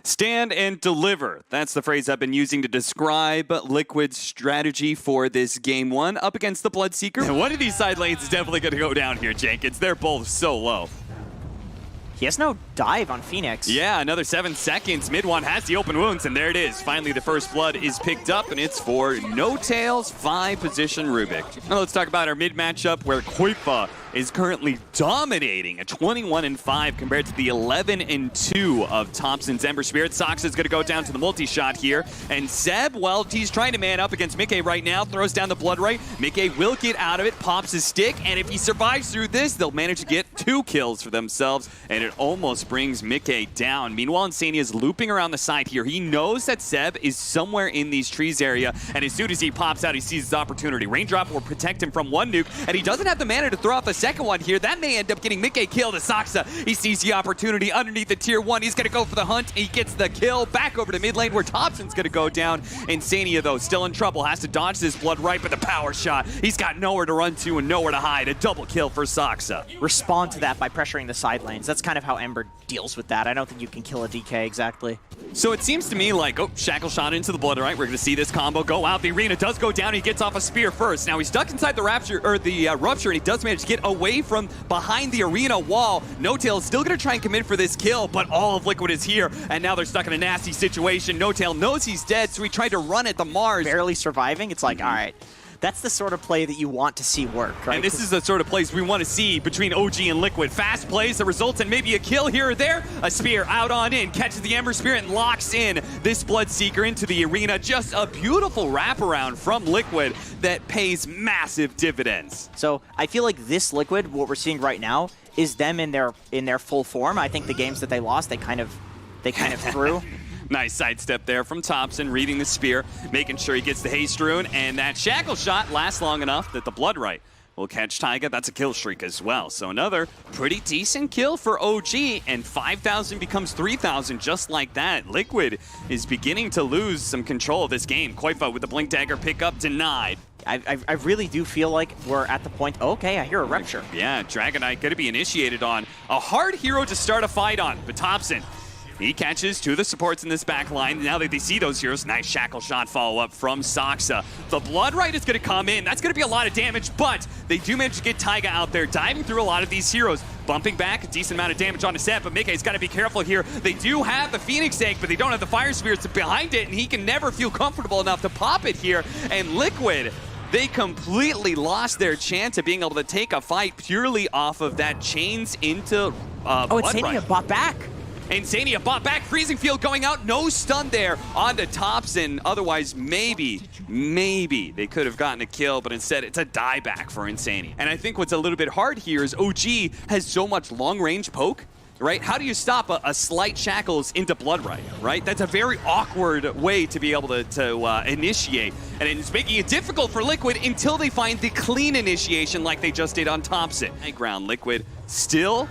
Stand and deliver. That's the phrase I've been using to describe Liquid's strategy for this game one up against the Bloodseeker. And one of these side lanes is definitely going to go down here, Jenkins. They're both so low. He has no dive on Phoenix. Yeah, another 7 seconds. Mid one has the open wounds, and there it is. Finally, the first blood is picked up, and it's for No Tails 5-position Rubik. Now let's talk about our mid matchup where Koifa is currently dominating at 21-5 compared to the 11-2 of Thompson's Ember Spirit. Sox is going to go down to the multi-shot here. And Zeb, well, he's trying to man up against Mickey right now, throws down the Blood Right. Mickey will get out of it, pops his stick, and if he survives through this, they'll manage to get 2 kills for themselves, and it almost brings Mickey down. Meanwhile, Insania is looping around the side here. He knows that Zeb is somewhere in these trees area, and as soon as he pops out, he sees his opportunity. Raindrop will protect him from one nuke, and he doesn't have the mana to throw out the second one here. That may end up getting Mickey killed. Asaxa, he sees the opportunity underneath the tier 1. He's going to go for the hunt. He gets the kill. Back over to mid lane where Thompson's going to go down. Insania, though, still in trouble. Has to dodge this Blood Right, but the power shot. He's got nowhere to run to and nowhere to hide. A double kill for Saxa. Respond to that by pressuring the side lanes. That's kind of how Ember deals with that. I don't think you can kill a DK exactly. So it seems to me like, oh, Shackle shot into the Blood Right. We're going to see this combo go out. The arena does go down. He gets off a spear first. Now he's stuck inside the Rapture, or the Rupture, and he does manage to get away from behind the arena wall. No Tail is still going to try and commit for this kill, but all of Liquid is here, and now they're stuck in a nasty situation. No Tail knows he's dead, so he tried to run at the Mars. Barely surviving. It's like, all right. That's the sort of play that you want to see work, right? And this is the sort of plays we want to see between OG and Liquid. Fast plays that results in maybe a kill here or there. A spear out on in, catches the Ember Spirit and locks in this Bloodseeker into the arena. Just a beautiful wraparound from Liquid that pays massive dividends. So I feel like this Liquid, what we're seeing right now, is them in their full form. I think the games that they lost, they kind of threw. Nice sidestep there from Thompson, reading the spear, making sure he gets the haste rune, and that shackle shot lasts long enough that the Blood Right will catch Taiga. That's a kill streak as well. So another pretty decent kill for OG, and 5,000 becomes 3,000 just like that. Liquid is beginning to lose some control of this game. Koifa with the Blink Dagger pickup denied. I really do feel like we're at the point, okay, I hear a Rupture. Yeah, Dragon Knight going to be initiated on. A hard hero to start a fight on, but Thompson, he catches 2 of the supports in this back line. Now that they see those heroes, nice shackle shot follow-up from Saxa. The Blood Right is going to come in. That's going to be a lot of damage, but they do manage to get Taiga out there, diving through a lot of these heroes. Bumping back, a decent amount of damage on his set, but Mickey's got to be careful here. They do have the Phoenix Egg, but they don't have the Fire Spirits behind it, and he can never feel comfortable enough to pop it here. And Liquid, they completely lost their chance of being able to take a fight purely off of that chains into Blood Right. Insania bought back. Insania bought back, freezing field going out, no stun there onto Thompson. Otherwise, maybe they could have gotten a kill, but instead it's a dieback for Insania. And I think what's a little bit hard here is OG has so much long-range poke, right? How do you stop a slight shackles into Blood right? That's a very awkward way to be able to initiate. And it's making it difficult for Liquid until they find the clean initiation like they just did on Thompson. High ground, Liquid still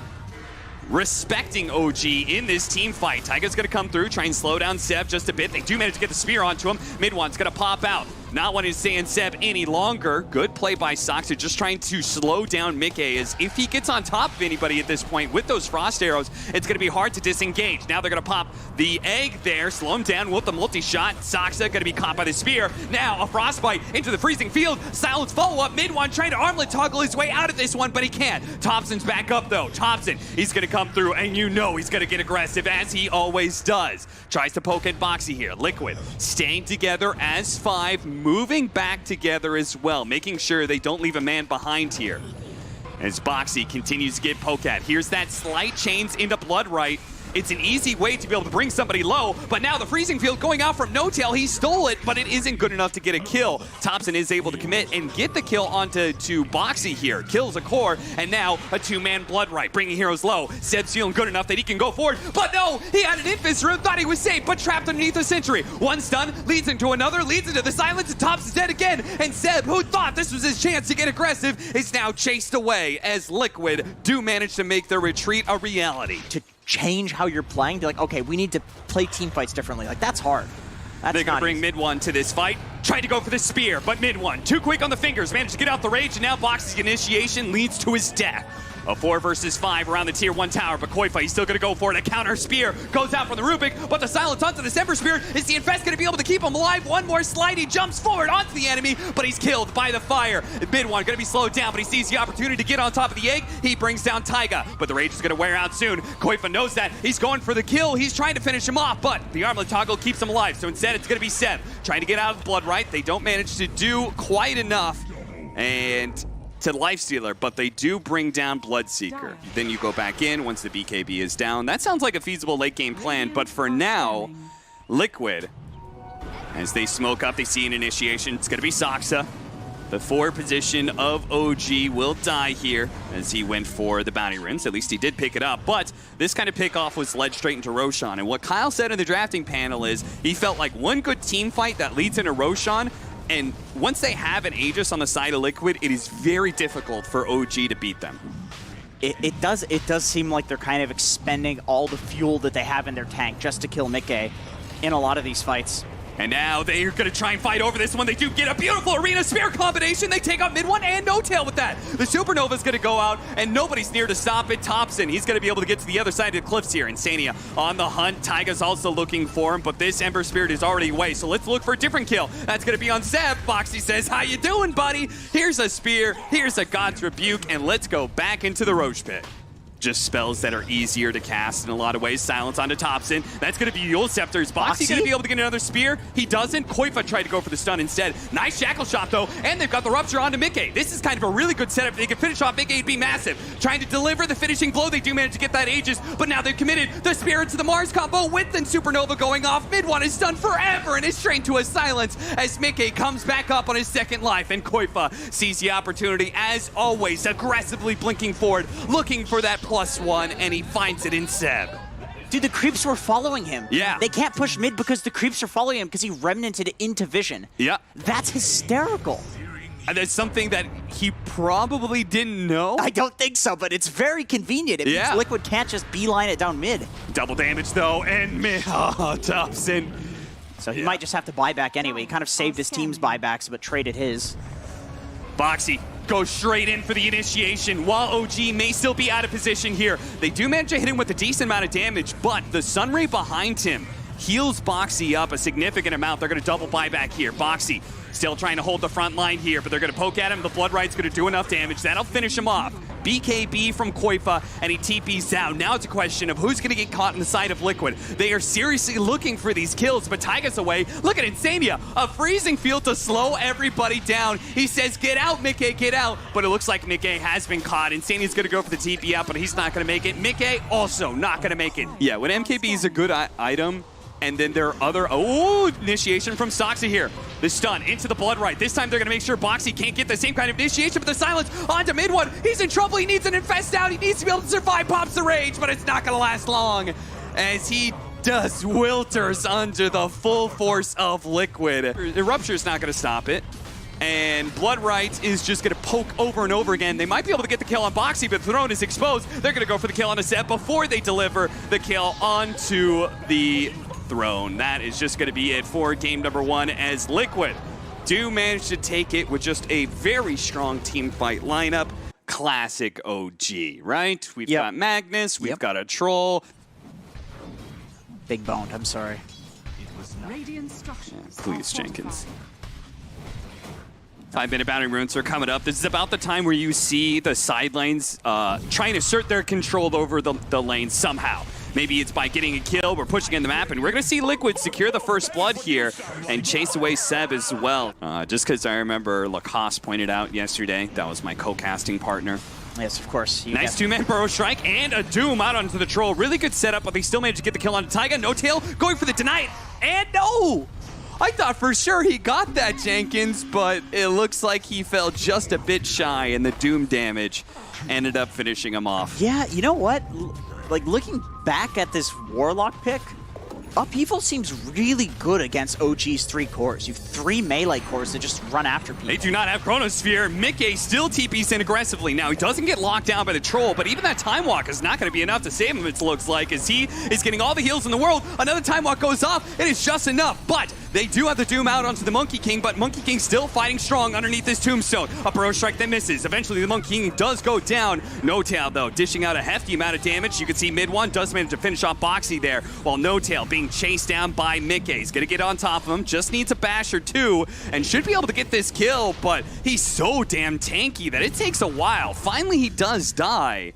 respecting OG in this team fight. Taiga's going to come through, try and slow down Zeb just a bit. They do manage to get the spear onto him. Mid one's going to pop out. Not wanting to stay in Zeb any longer. Good play by Soxa, just trying to slow down Mickey, as if he gets on top of anybody at this point with those frost arrows, it's going to be hard to disengage. Now they're going to pop the egg there, slow him down with the multi-shot. Soxa going to be caught by the spear. Now a frostbite into the freezing field. Silence follow-up. Mid one trying to armlet toggle his way out of this one, but he can't. Thompson's back up though. Thompson, he's going to come through, and you know he's going to get aggressive, as he always does. Tries to poke at Boxy here. Liquid staying together as 5, moving back together as well, making sure they don't leave a man behind here. As Boxy continues to get poked at. Here's that slight chains into Blood Right. It's an easy way to be able to bring somebody low, but now the freezing field going out from No Tail. He stole it, but it isn't good enough to get a kill. Thompson is able to commit and get the kill onto Boxy here. Kills a core, and now a 2-man Blood Right, bringing heroes low. Zeb's feeling good enough that he can go forward, but no! He had an Infest Rune, thought he was safe, but trapped underneath the Sentry. One stun leads into another, leads into the silence, and Thompson's dead again. And Zeb, who thought this was his chance to get aggressive, is now chased away as Liquid do manage to make their retreat a reality. To change how you're playing, be like, okay, we need to play team fights differently. Like, that's hard. They're going to bring mid one to this fight. Tried to go for the spear, but mid one, too quick on the fingers, managed to get out the rage, and now Boxy's initiation leads to his death. A 4 versus 5 around the tier 1 tower, but Koifa, he's still going to go for it. A counter spear goes out from the Rubik, but the silence onto the Ember Spear. Is the Infest going to be able to keep him alive? One more slide, he jumps forward onto the enemy, but he's killed by the fire. Mid one going to be slowed down, but he sees the opportunity to get on top of the egg. He brings down Taiga, but the rage is going to wear out soon. Koifa knows that. He's going for the kill. He's trying to finish him off, but the armlet toggle keeps him alive. So instead, it's going to be Seb trying to get out of the blood right. They don't manage to do quite enough. And to Lifestealer, but they do bring down Bloodseeker. Then you go back in once the BKB is down. That sounds like a feasible late game plan, but for now, Liquid, as they smoke up, they see an initiation. It's gonna be Saksa. The 4 position of OG will die here as he went for the bounty runes. At least he did pick it up, but this kind of pickoff was led straight into Roshan. And what Kyle said in the drafting panel is he felt like one good team fight that leads into Roshan. And once they have an Aegis on the side of Liquid, it is very difficult for OG to beat them. It does seem like they're kind of expending all the fuel that they have in their tank just to kill Mickey in a lot of these fights. And now they're going to try and fight over this one. They do get a beautiful Arena Spear combination. They take out mid one and no tail with that. The Supernova's going to go out, and nobody's near to stop it. Thompson, he's going to be able to get to the other side of the cliffs here. Insania on the hunt. Taiga's also looking for him, but this Ember Spirit is already away, so let's look for a different kill. That's going to be on Zeb. Boxy says, how you doing, buddy? Here's a spear, here's a God's Rebuke, and let's go back into the Roche Pit. Just spells that are easier to cast in a lot of ways. Silence onto Thompson. That's going to be Yule Scepter's. Boxy going to be able to get another spear. He doesn't. Koifa tried to go for the stun instead. Nice shackle shot, though. And they've got the Rupture onto Mickey. This is kind of a really good setup. If they can finish off Mickey, it'd be massive. Trying to deliver the finishing blow. They do manage to get that Aegis, but now they've committed the Spirit to the Mars combo with the Supernova going off. Mid one is stunned forever and is strained to a silence as Mickey comes back up on his second life. And Koifa sees the opportunity, as always, aggressively blinking forward, looking for that +1, and he finds it in Seb. Dude, the creeps were following him. Yeah. They can't push mid because the creeps are following him because he remnanted into vision. Yeah. That's hysterical. And that's something that he probably didn't know. I don't think so, but it's very convenient. It means Liquid can't just beeline it down mid. Double damage, though, and mid. Oh, Thompson. So he might just have to buy back anyway. He kind of saved his team's buybacks, but traded his. Boxy goes straight in for the initiation while OG may still be out of position here. They do manage to hit him with a decent amount of damage, but the Sunray behind him heals Boxy up a significant amount. They're going to double buyback here. Boxy still trying to hold the front line here, but they're going to poke at him. The Blood Right's going to do enough damage. That'll finish him off. BKB from Koifa, and he TPs down. Now it's a question of who's going to get caught in the side of Liquid. They are seriously looking for these kills, but Taiga's away. Look at Insania, a freezing field to slow everybody down. He says, get out, Mickey, get out. But it looks like Mickey has been caught. Insania's going to go for the TP out, but he's not going to make it. Mickey also not going to make it. Yeah, when MKB is a good item, and then there are other, initiation from Saksa here. The stun into the Blood Right. This time they're gonna make sure Boxy can't get the same kind of initiation, but the silence onto mid one. He's in trouble, he needs an infest out, he needs to be able to survive, pops the rage, but it's not gonna last long as he just wilters under the full force of Liquid. The Rupture's not gonna stop it. And Blood Right is just going to poke over and over again. They might be able to get the kill on Boxy, but the throne is exposed. They're going to go for the kill on a set before they deliver the kill onto the throne. That is just going to be it for game number 1 as Liquid do manage to take it with just a very strong team fight lineup. Classic OG, right? We've got Magnus, we've got a Troll. Big boned, I'm sorry. Yeah, please, Jenkins. 5-minute bounty runes are coming up. This is about the time where you see the side lanes trying to assert their control over the lane somehow. Maybe it's by getting a kill or pushing in the map, and we're going to see Liquid secure the first blood here and chase away Seb as well. Just because I remember Lacoste pointed out yesterday, that was my co-casting partner. Yes, of course. Nice two-man Burrow Strike and a Doom out onto the Troll. Really good setup, but they still managed to get the kill onto Taiga. No tail, going for the deny, and no! I thought for sure he got that, Jenkins, but it looks like he fell just a bit shy, and the Doom damage ended up finishing him off. Yeah, you know what? Like, looking back at this Warlock pick, Upheaval seems really good against OG's 3 cores. You have 3 melee cores that just run after people. They do not have Chronosphere. Mickey still TPs in aggressively. Now, he doesn't get locked down by the troll, but even that Time Walk is not going to be enough to save him, it looks like, as he is getting all the heals in the world. Another Time Walk goes off. It is just enough, but they do have the Doom out onto the Monkey King, but Monkey King still fighting strong underneath this Tombstone. A Burrow Strike that misses. Eventually, the Monkey King does go down. No Tail, though, dishing out a hefty amount of damage. You can see mid one does manage to finish off Boxy there, while No Tail being chased down by Mickey. He's going to get on top of him, just needs a bash or two, and should be able to get this kill, but he's so damn tanky that it takes a while. Finally, he does die.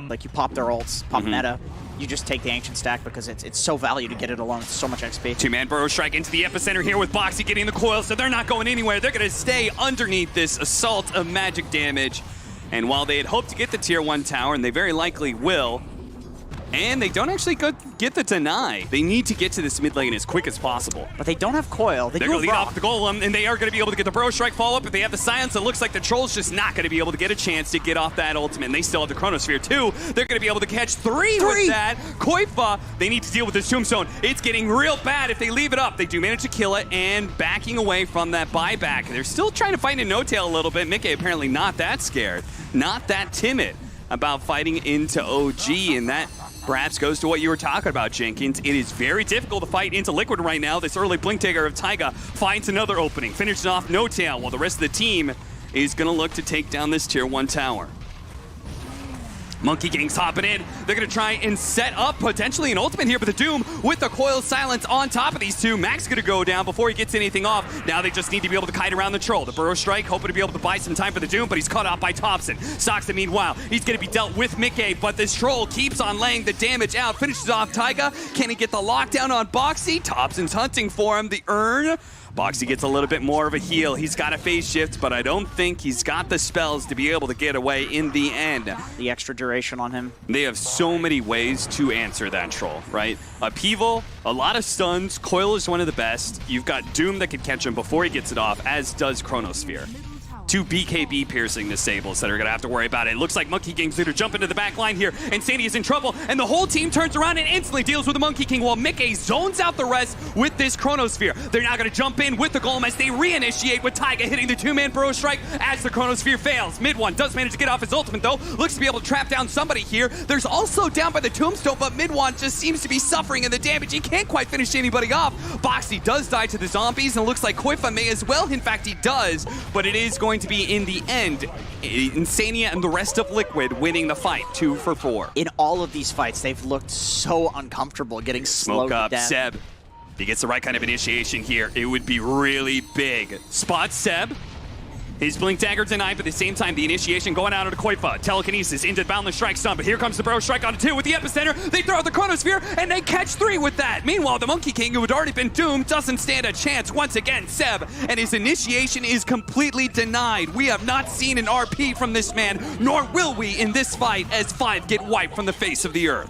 Like, you pop their ults, pop meta. You just take the Ancient Stack because it's so value to get it alone. It's so much XP. 2-man Burrow Strike into the epicenter here with Boxy getting the coil, so they're not going anywhere. They're going to stay underneath this assault of magic damage. And while they had hoped to get the tier 1 tower, and they very likely will, and they don't actually get the deny. They need to get to this mid lane as quick as possible. But they don't have coil. They're going to lead off the golem, and they are going to be able to get the Burrow Strike follow-up. If they have the silence, it looks like the troll's just not going to be able to get a chance to get off that ultimate. And they still have the Chronosphere too. They're going to be able to catch 3 with that. Koifa, they need to deal with this Tombstone. It's getting real bad if they leave it up. They do manage to kill it, and backing away from that buyback. They're still trying to fight in No Tail a little bit. Mickey apparently not that scared, not that timid about fighting into OG, and that perhaps goes to what you were talking about, Jenkins. It is very difficult to fight into Liquid right now. This early Blink Dagger of Taiga finds another opening, finishes off No Tail, while the rest of the team is going to look to take down this tier 1 tower. Monkey King's hopping in. They're going to try and set up potentially an ultimate here, but the Doom with the coil silence on top of these two. Mac's going to go down before he gets anything off. Now they just need to be able to kite around the troll. The Burrow Strike hoping to be able to buy some time for the Doom, but he's caught out by Thompson. Soxa, meanwhile, he's going to be dealt with Mickey, but this troll keeps on laying the damage out. Finishes off Taiga. Can he get the lockdown on Boxy? Thompson's hunting for him. The urn. Boxy gets a little bit more of a heal. He's got a phase shift, but I don't think he's got the spells to be able to get away in the end. The extra duration on him. They have so many ways to answer that troll, right? Upheaval, a lot of stuns. Coil is one of the best. You've got Doom that can catch him before he gets it off, as does Chronosphere. 2 BKB piercing disables that are going to have to worry about it. It looks like Monkey King's going to jump into the back line here. Insanity is in trouble, and the whole team turns around and instantly deals with the Monkey King while Mickey zones out the rest with this Chronosphere. They're now going to jump in with the Golem as they reinitiate with Taiga hitting the 2-man Burrow Strike as the Chronosphere fails. Mid one does manage to get off his ultimate, though. Looks to be able to trap down somebody here. There's also down by the Tombstone, but Mid one just seems to be suffering in the damage. He can't quite finish anybody off. Boxy does die to the zombies, and it looks like Koifa may as well. In fact, he does, but it is going to be in the end Insania and the rest of Liquid winning the fight 2 for 4. In all of these fights, they've looked so uncomfortable getting slowed Smoke up, down. Seb. If he gets the right kind of initiation here, it would be really big. Spot Seb. His Blink Dagger denied, but at the same time, the initiation going out onto Koifa. Telekinesis into the Boundless Strike stun, but here comes the Burrow Strike onto 2 with the Epicenter. They throw out the Chronosphere, and they catch 3 with that. Meanwhile, the Monkey King, who had already been doomed, doesn't stand a chance once again. Seb, and his initiation is completely denied. We have not seen an RP from this man, nor will we in this fight, as 5 get wiped from the face of the earth.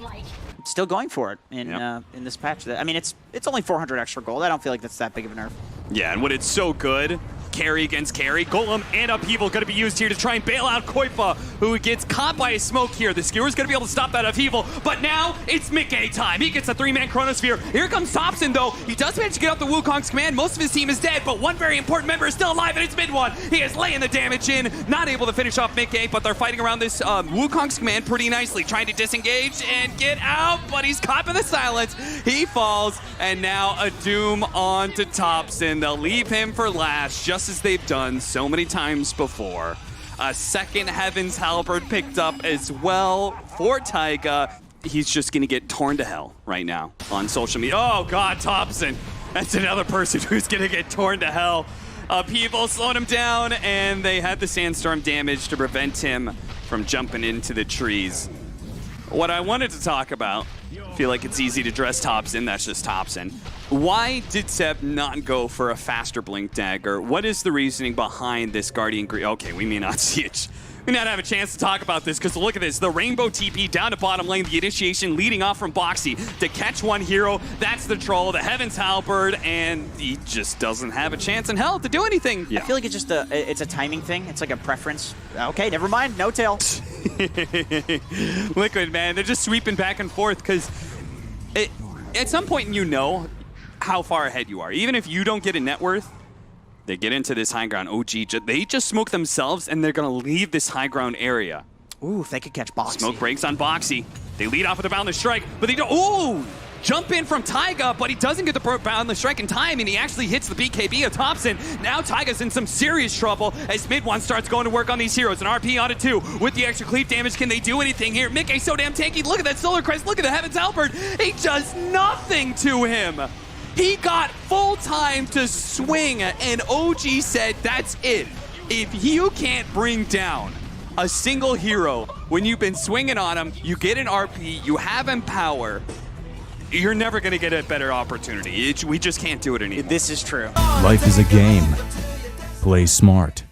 Still going for it in this patch. I mean, it's only 400 extra gold. I don't feel like that's that big of a nerf. Yeah, and when it's so good, carry against carry. Golem and Upheaval going to be used here to try and bail out Koifa, who gets caught by a smoke here. The Skewer's going to be able to stop that Upheaval, but now it's Mickey time. He gets a 3-man Chronosphere. Here comes Thompson, though. He does manage to get off the Wukong's command. Most of his team is dead, but one very important member is still alive, and it's Mid one. He is laying the damage in, not able to finish off Mickey, but they're fighting around this Wukong's command pretty nicely, trying to disengage and get out, but he's caught by the silence. He falls, and now a Doom on to Thompson. They'll leave him for last, just as they've done so many times before. A second Heaven's Halberd picked up as well for Taiga. He's just going to get torn to hell right now on social media. Oh, God, Thompson. That's another person who's going to get torn to hell. People slowed him down, and they had the sandstorm damage to prevent him from jumping into the trees. What I wanted to talk about, I feel like it's easy to dress Thompson, that's just Thompson. Why did Seb not go for a faster Blink Dagger? What is the reasoning behind this Guardian Green? Okay, we may not see it. We may not have a chance to talk about this, because look at this. The Rainbow TP down to bottom lane, the initiation leading off from Boxy to catch one hero. That's the troll, the Heaven's Halberd, and he just doesn't have a chance in hell to do anything. Yeah. I feel like it's just it's a timing thing. It's like a preference. Okay, never mind. No tail. Liquid, man, they're just sweeping back and forth, because at some point you know how far ahead you are. Even if you don't get a net worth, they get into this high ground. OG, they just smoke themselves, and they're going to leave this high ground area. Ooh, if they could catch Boxy. Smoke breaks on Boxy. They lead off with a boundless strike, but they don't. Ooh! Jump in from Taiga, but he doesn't get the boundless strike in time, and he actually hits the BKB of Thompson. Now Taiga's in some serious trouble as Mid-One starts going to work on these heroes. An RP on it too. With the extra cleave damage, can they do anything here? Mickey's so damn tanky. Look at that Solar Crest. Look at the Heaven's Halberd. He does nothing to him. He got full time to swing, and OG said, that's it. If you can't bring down a single hero when you've been swinging on him, you get an RP, you have Empower, you're never going to get a better opportunity. We just can't do it anymore. This is true. Life is a game. Play smart.